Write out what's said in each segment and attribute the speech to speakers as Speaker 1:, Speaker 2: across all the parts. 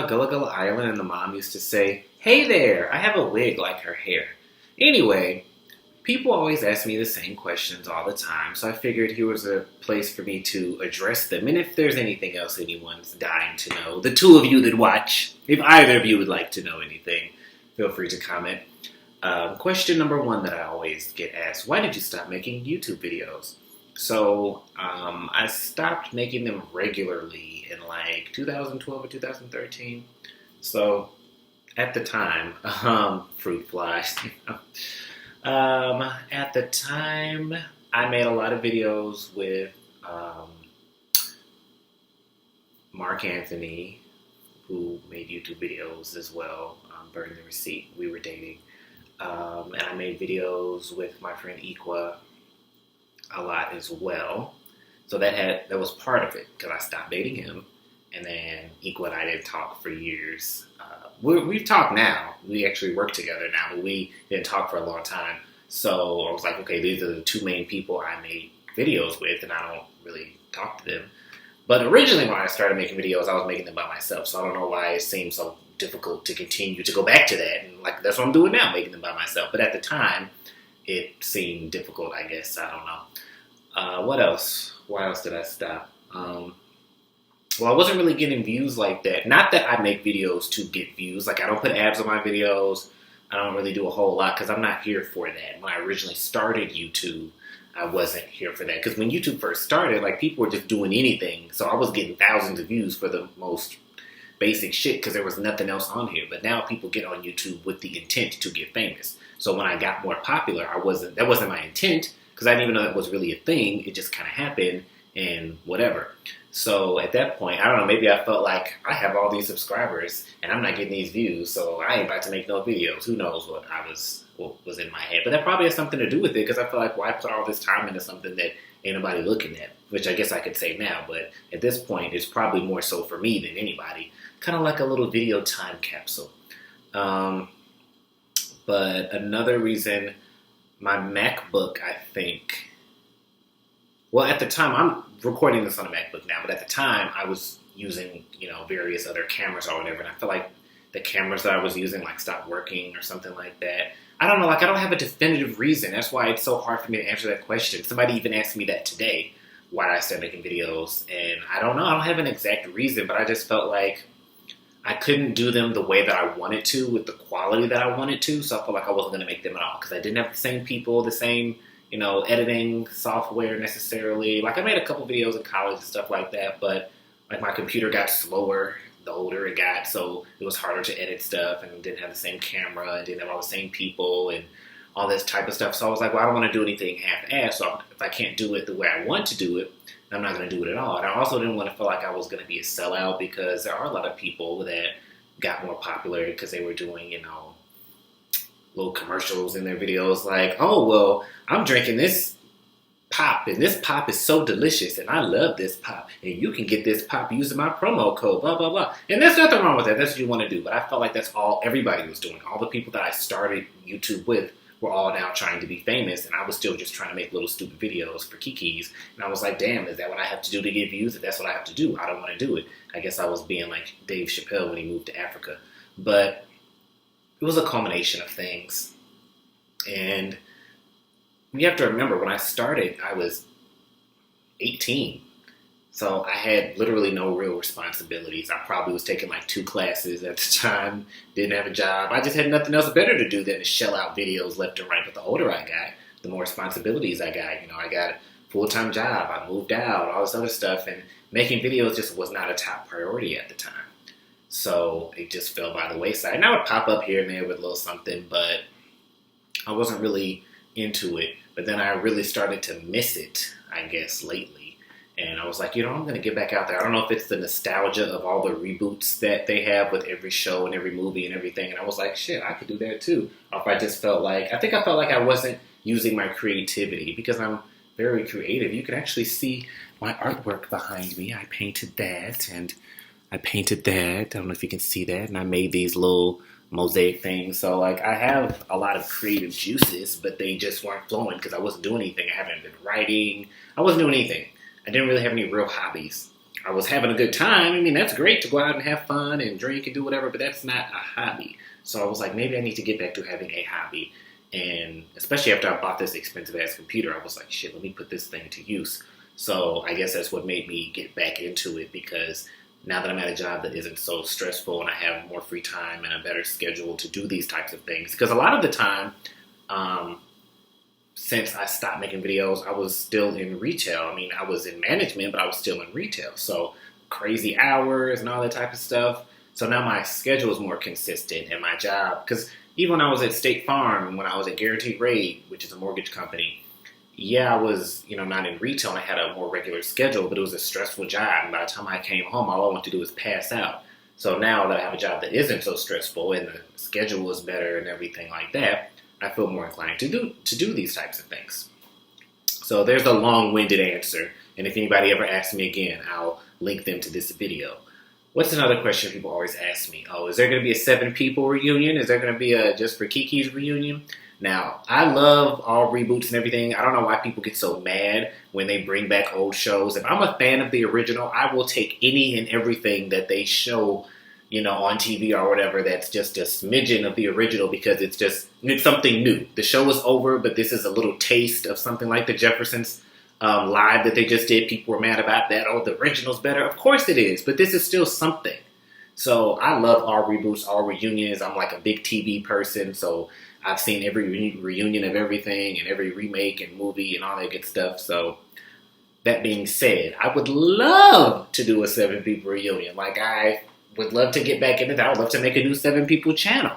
Speaker 1: Gullah Gullah Island and the mom used to say, "Hey there, I have a wig like her hair." Anyway, people always ask me the same questions all the time, so I figured here was a place for me to address them. And if there's anything else anyone's dying to know, the two of you that watch, if either of you would like to know anything, feel free to comment. Question number one that I always get asked: why did you stop making YouTube videos? So I stopped making them regularly in like 2012 or 2013. So at the time, fruit flies. At the time, I made a lot of videos with Mark Anthony, who made YouTube videos as well. Burn the Receipt. We were dating. And I made videos with my friend Equa a lot as well. So that was part of it, because I stopped dating him. And then Equa and I didn't talk for years. We've talked now. We actually work together now, but we didn't talk for a long time. So I was like, okay, these are the two main people I made videos with, and I don't really talk to them. But originally when I started making videos, I was making them by myself. So I don't know why it seems so difficult to continue to go back to that. And like, that's what I'm doing now, making them by myself. But at the time, it seemed difficult, I guess. I don't know. What else? Why else did I stop? Well, I wasn't really getting views like that. Not that I make videos to get views. Like, I don't put ads on my videos. I don't really do a whole lot because I'm not here for that. When I originally started YouTube, I wasn't here for that. Because when YouTube first started, like, people were just doing anything. So I was getting thousands of views for the most basic shit because there was nothing else on here. But now people get on YouTube with the intent to get famous. So when I got more popular, that wasn't my intent because I didn't even know that was really a thing. It just kind of happened and whatever. So at that point, I don't know, maybe I felt like I have all these subscribers and I'm not getting these views, so I ain't about to make no videos. Who knows what was in my head. But that probably has something to do with it because I feel like, why put all this time into something that ain't nobody looking at? Which I guess I could say now, but at this point, it's probably more so for me than anybody. Kind of like a little video time capsule. But another reason, my MacBook, I think... Well, at the time, I'm recording this on a MacBook now, but at the time, I was using, various other cameras or whatever, and I feel like the cameras that I was using, like, stopped working or something like that. I don't know, like, I don't have a definitive reason. That's why it's so hard for me to answer that question. Somebody even asked me that today, why did I start making videos, and I don't know, I don't have an exact reason, but I just felt like I couldn't do them the way that I wanted to, with the quality that I wanted to, so I felt like I wasn't going to make them at all, because I didn't have the same people, the same... editing software necessarily. Like, I made a couple videos in college and stuff like that, but like my computer got slower the older it got, so it was harder to edit stuff and didn't have the same camera and didn't have all the same people and all this type of stuff. So I was like, well, I don't want to do anything half-assed, so if I can't do it the way I want to do it, then I'm not going to do it at all. And I also didn't want to feel like I was going to be a sellout because there are a lot of people that got more popular because they were doing, little commercials in their videos like, oh, well, I'm drinking this pop, and this pop is so delicious, and I love this pop, and you can get this pop using my promo code, blah, blah, blah. And there's nothing wrong with that. That's what you want to do. But I felt like that's all everybody was doing. All the people that I started YouTube with were all now trying to be famous, and I was still just trying to make little stupid videos for kikis. And I was like, damn, is that what I have to do to get views? If that's what I have to do, I don't want to do it. I guess I was being like Dave Chappelle when he moved to Africa. But it was a culmination of things. And you have to remember, when I started, I was 18. So I had literally no real responsibilities. I probably was taking like 2 classes at the time, didn't have a job. I just had nothing else better to do than to shell out videos left and right. But the older I got, the more responsibilities I got. I got a full-time job, I moved out, all this other stuff. And making videos just was not a top priority at the time. So it just fell by the wayside. And I would pop up here and there with a little something, but I wasn't really into it. But then I really started to miss it, I guess, lately. And I was like, I'm going to get back out there. I don't know if it's the nostalgia of all the reboots that they have with every show and every movie and everything. And I was like, shit, I could do that too. Or if I just felt like I wasn't using my creativity, because I'm very creative. You can actually see my artwork behind me. I painted that and I painted that. I don't know if you can see that. And I made these little mosaic things. So like, I have a lot of creative juices, but they just weren't flowing because I wasn't doing anything. I haven't been writing. I wasn't doing anything. I didn't really have any real hobbies. I was having a good time. I mean, that's great to go out and have fun and drink and do whatever, but that's not a hobby. So I was like, maybe I need to get back to having a hobby. And especially after I bought this expensive ass computer, I was like, shit, let me put this thing to use. So I guess that's what made me get back into it, because now that I'm at a job that isn't so stressful and I have more free time and a better schedule to do these types of things. Because a lot of the time, since I stopped making videos, I was still in retail. I mean, I was in management, but I was still in retail. So crazy hours and all that type of stuff. So now my schedule is more consistent, and my job, because even when I was at State Farm and when I was at Guaranteed Rate, which is a mortgage company, yeah, I was, not in retail and I had a more regular schedule, but it was a stressful job. And by the time I came home, all I wanted to do was pass out. So now that I have a job that isn't so stressful and the schedule is better and everything like that, I feel more inclined to do these types of things. So there's a long-winded answer. And if anybody ever asks me again, I'll link them to this video. What's another question people always ask me? Oh, is there going to be a 7 people reunion? Is there going to be a Just for Kiki's reunion? Now, I love all reboots and everything. I don't know why people get so mad when they bring back old shows. If I'm a fan of the original, I will take any and everything that they show, on TV or whatever that's just a smidgen of the original, because it's something new. The show is over, but this is a little taste of something like the Jeffersons live that they just did. People were mad about that. Oh, the original's better. Of course it is, but this is still something. So I love all reboots, all reunions. I'm like a big TV person, so I've seen every reunion of everything and every remake and movie and all that good stuff. So that being said, I would love to do a 7 people reunion. Like, I would love to get back into that. I would love to make a new 7 people channel.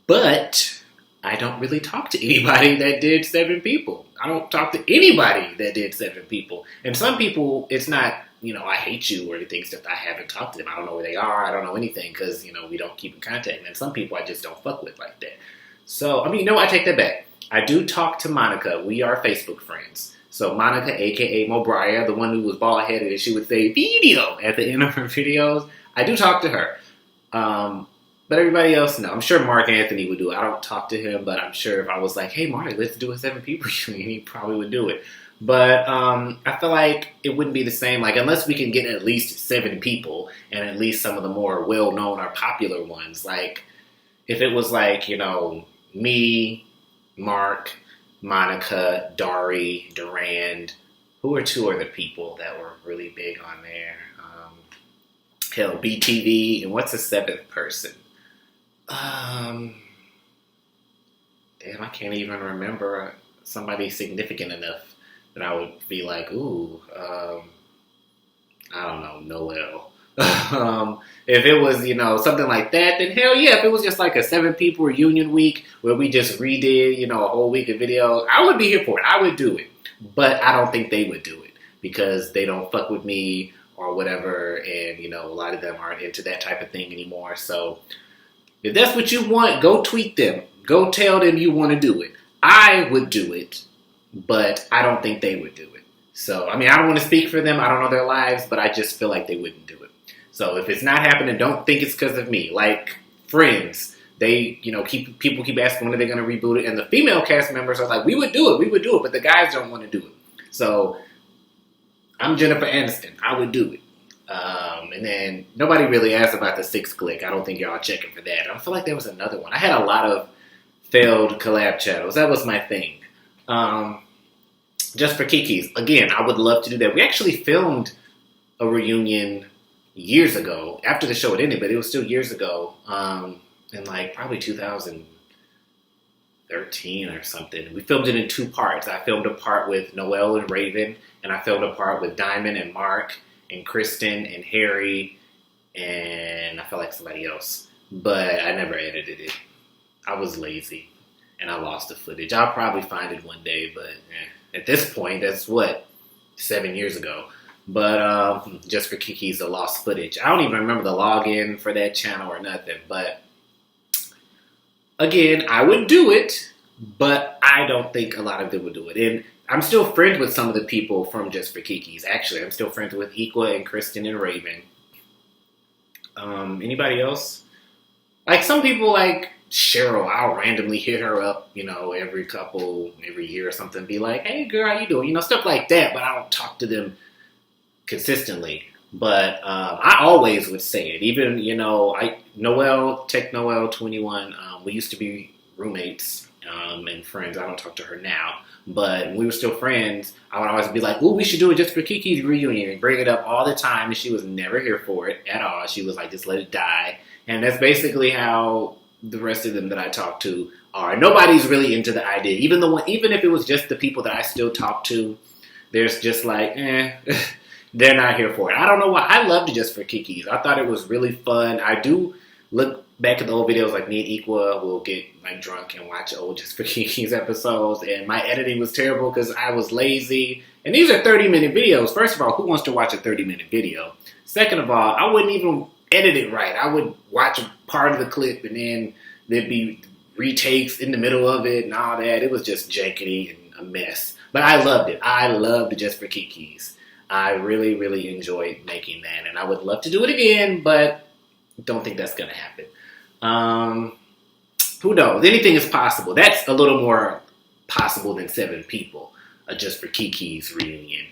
Speaker 1: But I don't really talk to anybody that did 7 people. I don't talk to anybody that did 7 people. And some people, it's not, I hate you or anything, except I haven't talked to them. I don't know where they are. I don't know anything because, we don't keep in contact. And some people I just don't fuck with like that. So, I take that back. I do talk to Monica. We are Facebook friends. So Monica, a.k.a. Mobriah, the one who was bald-headed, and she would say, video, at the end of her videos. I do talk to her. But everybody else, no. I'm sure Mark Anthony would do it. I don't talk to him, but I'm sure if I was like, hey, Mark, let's do a 7 people reunion, he probably would do it. But I feel like it wouldn't be the same. Like, unless we can get at least 7 people, and at least some of the more well-known or popular ones. Like, if it was like, me, Mark, Monica, Dari, Durand, who are 2 other people that were really big on there? Hell, BTV, and what's a 7th person? Damn, I can't even remember somebody significant enough that I would be like, ooh, I don't know, Noel. If it was, something like that, then hell yeah. If it was just like a 7 people reunion week where we just redid, a whole week of videos, I would be here for it. I would do it. But I don't think they would do it because they don't fuck with me or whatever. And, a lot of them aren't into that type of thing anymore. So if that's what you want, go tweet them. Go tell them you want to do it. I would do it, but I don't think they would do it. So, I don't want to speak for them. I don't know their lives, but I just feel like they wouldn't do it. So if it's not happening, don't think it's because of me. Like Friends, they, people keep asking when are they going to reboot it, and the female cast members are like, we would do it, but the guys don't want to do it. So I'm Jennifer Aniston. I would do it. And then nobody really asked about the 6 Click. I don't think y'all checking for that. I feel like there was another one. I had a lot of failed collab channels. That was my thing. Just for Kiki's. Again, I would love to do that. We actually filmed a reunion years ago, after the show had ended, but it was still years ago, in like probably 2013 or something. We filmed it in 2 parts. I filmed a part with Noel and Raven, and I filmed a part with Diamond and Mark and Kristen and Harry, and I felt like somebody else. But I never edited it. I was lazy, and I lost the footage. I'll probably find it one day, but at this point, that's 7 years ago. But Just for Kiki's, the lost footage. I don't even remember the login for that channel or nothing. But again, I would do it, but I don't think a lot of them would do it. And I'm still friends with some of the people from Just for Kiki's. Actually, I'm still friends with Equa and Kristen and Raven. Anybody else? Like some people, like Cheryl, I'll randomly hit her up, every year or something, be like, hey girl, how you doing? Stuff like that, but I don't talk to them consistently. But I always would say it. Even, Tech Noel 21, we used to be roommates and friends. I don't talk to her now. But when we were still friends, I would always be like, "Ooh, we should do it just for Kiki's reunion," and bring it up all the time. And she was never here for it at all. She was like, "Just let it die." And that's basically how the rest of them that I talk to are. Nobody's really into the idea. Even if it was just the people that I still talk to, there's just like, they're not here for it. I don't know why. I loved it just for Kiki's. I thought it was really fun. I do look back at the old videos, like me and Equa will get like drunk and watch old Just for Kiki's episodes, and my editing was terrible because I was lazy. And these are 30-minute videos. First of all, who wants to watch a 30-minute video? Second of all, I wouldn't even edit it right. I would watch a part of the clip and then there'd be retakes in the middle of it and all that. It was just jankety and a mess. But I loved it. I loved Just for Kiki's. I really, really enjoyed making that, and I would love to do it again, but don't think that's going to happen. Who knows? Anything is possible. That's a little more possible than 7 people. Just for Kiki's reunion.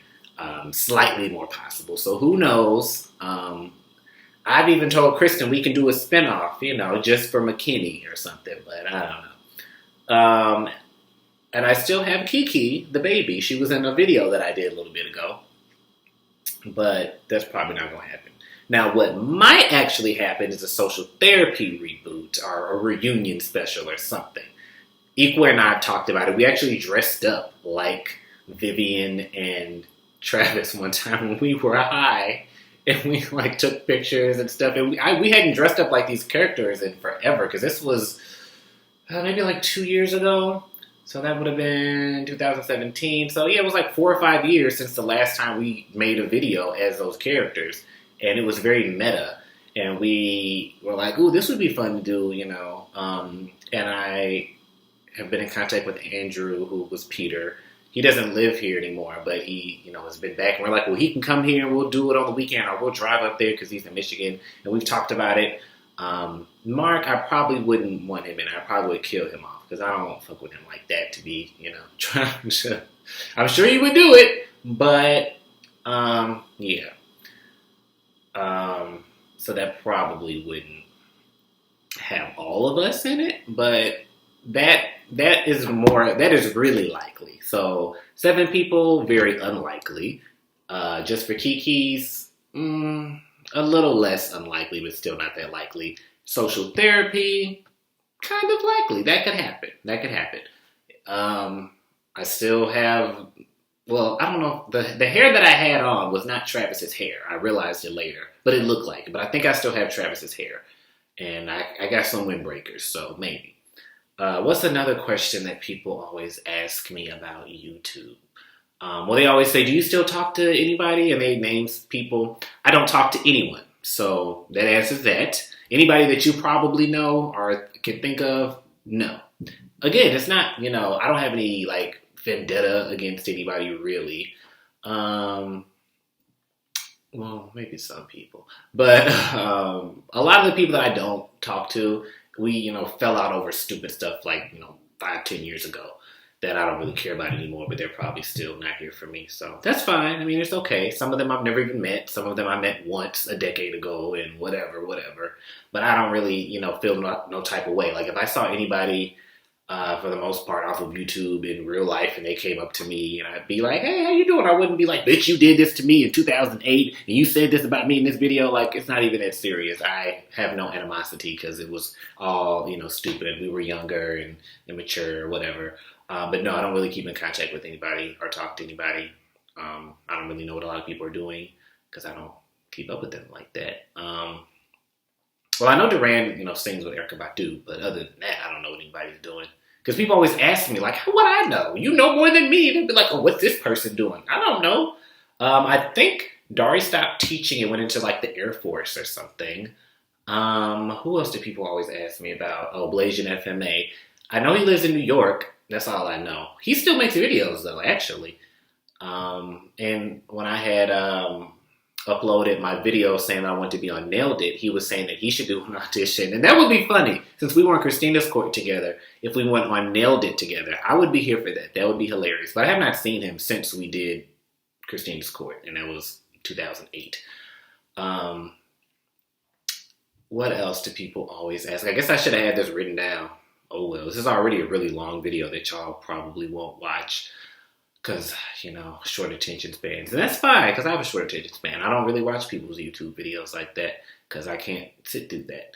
Speaker 1: Slightly more possible. So who knows? I've even told Kristen we can do a spinoff, just for McKinney or something, but I don't know. And I still have Kiki, the baby. She was in a video that I did a little bit ago. But that's probably not going to happen. Now, what might actually happen is a social therapy reboot or a reunion special or something. Equa and I talked about it. We actually dressed up like Vivian and Travis one time when we were high. And we took pictures and stuff. And we hadn't dressed up like these characters in forever. Because this was maybe 2 years ago. So that would have been 2017. So yeah, it was 4 or 5 years since the last time we made a video as those characters. And it was very meta. And we were like, ooh, this would be fun to do, And I have been in contact with Andrew, who was Peter. He doesn't live here anymore, but he, has been back. And we're like, well, he can come here and we'll do it on the weekend, or we'll drive up there because he's in Michigan. And we've talked about it. Mark, I probably wouldn't want him in. I probably would kill him off because I don't fuck with him like that to be, trying to. I'm sure he would do it, but yeah. So that probably wouldn't have all of us in it, but that is really likely. So 7 people, very unlikely. Just for Kiki's, a little less unlikely, but still not that likely. Social therapy, kind of likely. That could happen. I still have, I don't know. The hair that I had on was not Travis's hair. I realized it later, but it looked like it. But I think I still have Travis's hair. And I got some windbreakers, so maybe. What's another question that people always ask me about YouTube? They always say, do you still talk to anybody? And they name people. I don't talk to anyone. So that answers that. Anybody that you probably know or can think of, no. Again, it's not, I don't have any, vendetta against anybody, really. Maybe some people. But a lot of the people that I don't talk to, we, fell out over stupid stuff 5-10 years ago that I don't really care about anymore, but they're probably still not here for me. So that's fine. I mean, it's okay. Some of them I've never even met. Some of them I met once a decade ago and whatever. But I don't really, feel no type of way. If I saw anybody, for the most part, off of YouTube in real life and they came up to me and I'd be like, hey, how you doing? I wouldn't be like, bitch, you did this to me in 2008 and you said this about me in this video. It's not even that serious. I have no animosity because it was all, stupid. We were younger and immature or whatever. But no, I don't really keep in contact with anybody or talk to anybody. I don't really know what a lot of people are doing because I don't keep up with them like that. I know Duran, sings with Erykah Badu, but other than that, I don't know what anybody's doing. Because people always ask me, how would I know? You know more than me. They'd be like, oh, what's this person doing? I don't know. I think Dari stopped teaching and went into, the Air Force or something. Who else do people always ask me about? Oh, Blasian FMA. I know he lives in New York. That's all I know. He still makes videos, though, actually. And when I had uploaded my video saying I wanted to be on Nailed It, he was saying that he should do an audition. And that would be funny, since we were on Christina's Court together. If we went on Nailed It together, I would be here for that. That would be hilarious. But I have not seen him since we did Christina's Court, and that was 2008. Um, what else do people always ask? I guess I should have had this written down. Oh well, this is already a really long video that y'all probably won't watch because, short attention spans. And that's fine because I have a short attention span. I don't really watch people's YouTube videos like that because I can't sit through that.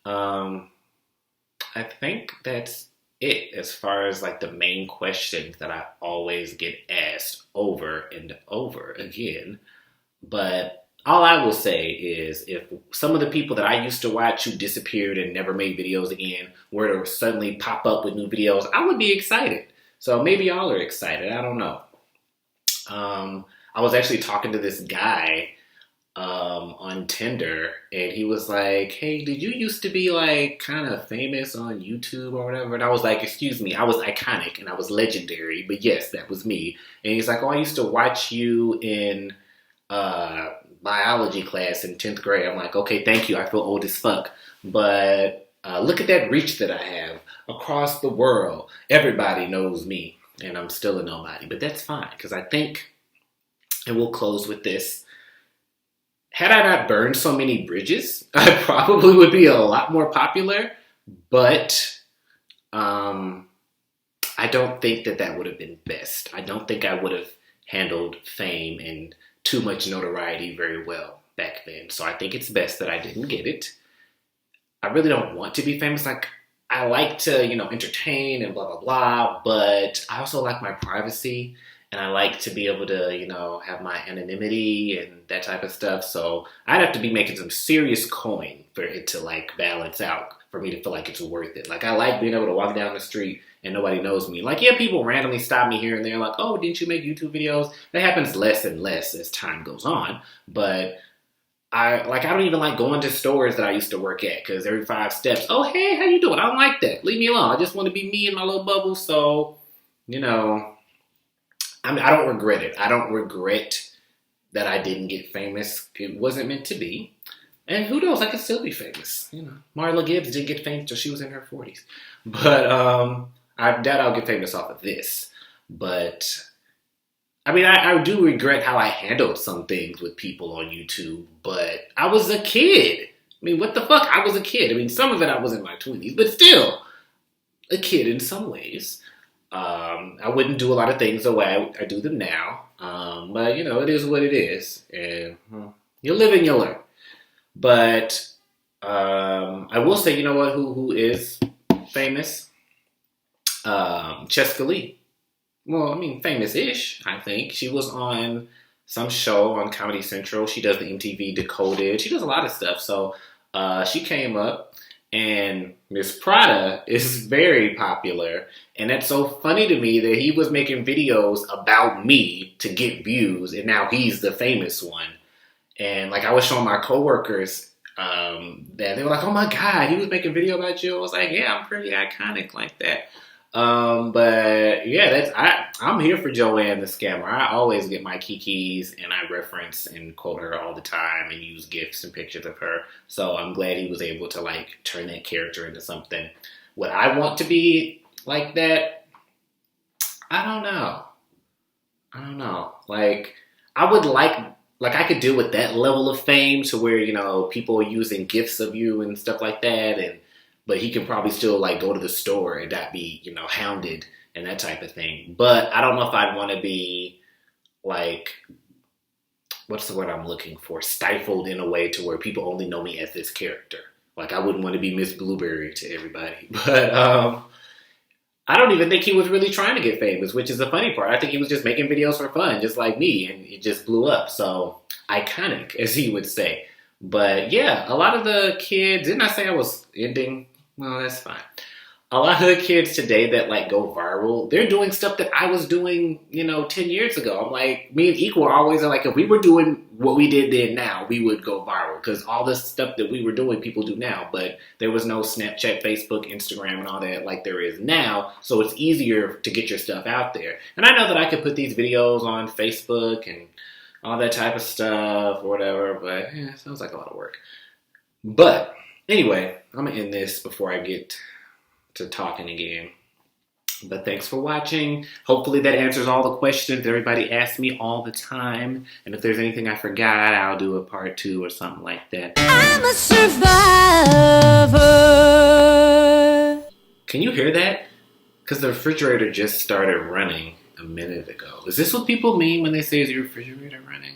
Speaker 1: I think that's it as far as like the main questions that I always get asked over and over again. But all I will say is if some of the people that I used to watch who disappeared and never made videos again were to suddenly pop up with new videos, I would be excited. So maybe y'all are excited. I don't know. I was actually talking to this guy on Tinder, and he was like, hey, did you used to be like kind of famous on YouTube or whatever? And I was like, excuse me, I was iconic and I was legendary, but yes, that was me. And he's like, oh, I used to watch you in biology class in 10th grade. I'm like, okay, thank you. I feel old as fuck. But look at that reach that I have across the world. Everybody knows me, and I'm still a nobody. But that's fine, because I think, and we'll close with this, had I not burned so many bridges, I probably would be a lot more popular. But I don't think that would have been best. I don't think I would have handled fame and too much notoriety very well back then. So I think it's best that I didn't get it. I really don't want to be famous. Like, I like to, entertain and blah, blah, blah, but I also like my privacy, and I like to be able to, have my anonymity and that type of stuff. So I'd have to be making some serious coin for it to like balance out, for me to feel like it's worth it. Like, I like being able to walk down the street and nobody knows me. Like, yeah, people randomly stop me here and there, like, oh, didn't you make YouTube videos? That happens less and less as time goes on. But I don't even like going to stores that I used to work at, because every 5 steps, oh, hey, how you doing? I don't like that. Leave me alone. I just want to be me in my little bubble. So, I don't regret it. I don't regret that I didn't get famous. It wasn't meant to be. And who knows? I could still be famous. Marla Gibbs didn't get famous till she was in her 40s. But I doubt I'll get famous off of this. But I do regret how I handled some things with people on YouTube, but I was a kid. What the fuck? I was a kid. Some of it I was in my 20s, but still a kid in some ways. I wouldn't do a lot of things the way I do them now. But, it is what it is. And you live and you learn. But I will say, you know what, who is famous? Cheska Lee. Well, famous-ish, I think. She was on some show on Comedy Central. She does the MTV Decoded. She does a lot of stuff. So she came up, and Miss Prada is very popular. And that's so funny to me that he was making videos about me to get views, and now he's the famous one. And like, I was showing my coworkers that they were like, oh my God, he was making a video about you. I was like, yeah, I'm pretty iconic like that. But yeah, I'm here for Joanne the Scammer. I always get my kikis, and I reference and quote her all the time and use GIFs and pictures of her. So I'm glad he was able to like turn that character into something. Would I want to be like that? I don't know. Like, I would like I could deal with that level of fame to where, people are using GIFs of you and stuff like that, but he can probably still like go to the store and not be, hounded and that type of thing. But I don't know if I'd want to be like, what's the word I'm looking for? Stifled in a way to where people only know me as this character. Like, I wouldn't want to be Miss Blueberry to everybody. But I don't even think he was really trying to get famous, which is the funny part. I think he was just making videos for fun, just like me, and it just blew up. So, iconic, as he would say. But yeah, a lot of the kids, didn't I say I was ending? Well, that's fine. A lot of the kids today that like go viral, they're doing stuff that I was doing, 10 years ago. I'm like, me and Equal always are like, if we were doing what we did then now, we would go viral. Because all the stuff that we were doing, people do now. But there was no Snapchat, Facebook, Instagram, and all that like there is now. So it's easier to get your stuff out there. And I know that I could put these videos on Facebook and all that type of stuff or whatever. But it sounds like a lot of work. But anyway, I'm going to end this before I get to talking again. But thanks for watching. Hopefully that answers all the questions everybody asks me all the time. And if there's anything I forgot, I'll do a part 2 or something like that.
Speaker 2: I'm a survivor.
Speaker 1: Can you hear that? Because the refrigerator just started running a minute ago. Is this what people mean when they say, is your refrigerator running?